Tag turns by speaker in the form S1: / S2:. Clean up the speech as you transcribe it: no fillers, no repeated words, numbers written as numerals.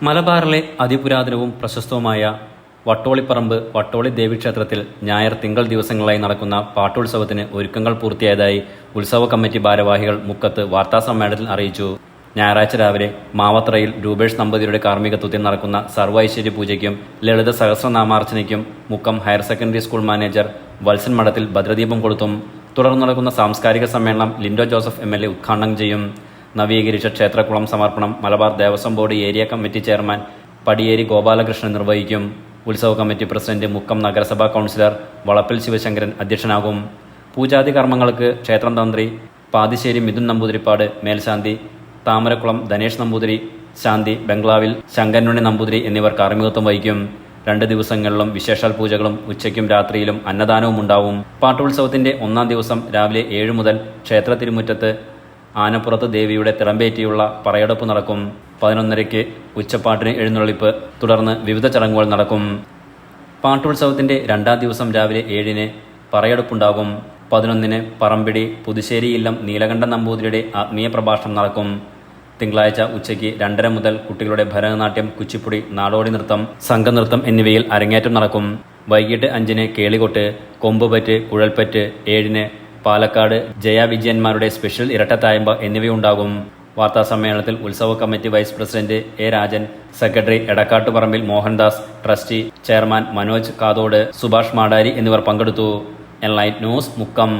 S1: മലബാറിലെ അതിപുരാതനവും പ്രശസ്തവുമായ വട്ടോളിപ്പറമ്പ് വട്ടോളി ദേവീക്ഷേത്രത്തിൽ ഞായർ തിങ്കൾ ദിവസങ്ങളായി നടക്കുന്ന പാട്ടുത്സവത്തിന് ഒരുക്കങ്ങൾ പൂർത്തിയായതായി ഉത്സവ കമ്മിറ്റി ഭാരവാഹികൾ മുക്കത്ത് വാർത്താസമ്മേളനത്തിൽ അറിയിച്ചു. ഞായറാഴ്ച രാവിലെ മാവത്രയിൽ രൂപേഷ് നമ്പൂതിരിയുടെ കാർമ്മികത്വത്തിൽ നടക്കുന്ന സർവൈശ്വര്യ പൂജയ്ക്കും ലളിത സഹസ്രനാമാർച്ചനയ്ക്കും Mukkam higher secondary school manager Valsan Madathil ഭദ്രദീപം കൊളുത്തും. തുടർന്ന് നടക്കുന്ന സാംസ്കാരിക സമ്മേളനം ലിൻഡോ ജോസഫ് MLA ഉദ്ഘാടനം ചെയ്യും. നവീകരിച്ച ക്ഷേത്രക്കുളം സമർപ്പണം Malabar Devaswom board area committee chairman Padiyeri Gopalakrishnan നിർവഹിക്കും. ഉത്സവ കമ്മിറ്റി പ്രസിഡന്റ് മുക്കം നഗരസഭാ കൗൺസിലർ വളപ്പിൽ ശിവശങ്കരൻ അധ്യക്ഷനാകും. പൂജാതി കർമ്മങ്ങൾക്ക് ക്ഷേത്രം തന്ത്രി പാതിശ്ശേരി മിഥുൻ നമ്പൂതിരിപ്പാട് മേൽശാന്തി, താമരക്കുളം ധനേഷ് നമ്പൂതിരി ശാന്തി, ബംഗ്ലാവിൽ ശങ്കരനുണ്ണി നമ്പൂതിരി എന്നിവർ കാർമ്മികത്വം വഹിക്കും. 2 ദിവസങ്ങളിലും വിശേഷാൽ പൂജകളും ഉച്ചയ്ക്കും രാത്രിയിലും അന്നദാനവും ഉണ്ടാവും. പാട്ടുത്സവത്തിന്റെ 1-ാം ദിവസം രാവിലെ 7 മുതൽ ക്ഷേത്ര തിരുമുറ്റത്ത് ആനപ്പുറത്ത് ദേവിയുടെ തിറമ്പേറ്റിയുള്ള പറയെടുപ്പ് നടക്കും. 11:30 ഉച്ചപ്പാട്ടിന് എഴുന്നള്ളിപ്പ്, തുടർന്ന് വിവിധ ചടങ്ങുകൾ നടക്കും. പാട്ടുത്സവത്തിന്റെ 2-ാം ദിവസം രാവിലെ 7-ന് പറയെടുപ്പുണ്ടാകും. 11-ന് പറമ്പിടി പുതുശ്ശേരി ഇല്ലം നീലകണ്ഠൻ നമ്പൂതിരിയുടെ ആത്മീയ പ്രഭാഷണം നടക്കും. തിങ്കളാഴ്ച ഉച്ചയ്ക്ക് 2:30 മുതൽ കുട്ടികളുടെ ഭരതനാട്യം, കുച്ചിപ്പുടി, നാടോടി നൃത്തം, സംഘനൃത്തം എന്നിവയിൽ അരങ്ങേറ്റം നടക്കും. വൈകിട്ട് 5-ന് കേളികൊട്ട്, കൊമ്പുപറ്റ്, കുഴൽപ്പറ്റ്, 7-ന് പാലക്കാട് ജയവിജയന്മാരുടെ സ്പെഷ്യൽ ഇരട്ടത്തായമ്പ എന്നിവയുണ്ടാകും. വാർത്താസമ്മേളനത്തിൽ ഉത്സവ committee vice president Rajan, secretary Edakkattuparambil Mohandas, trustee chairman Manoj Kathod, Subhash Madari എന്നിവർ പങ്കെടുത്തു. Enlight News Mukkam.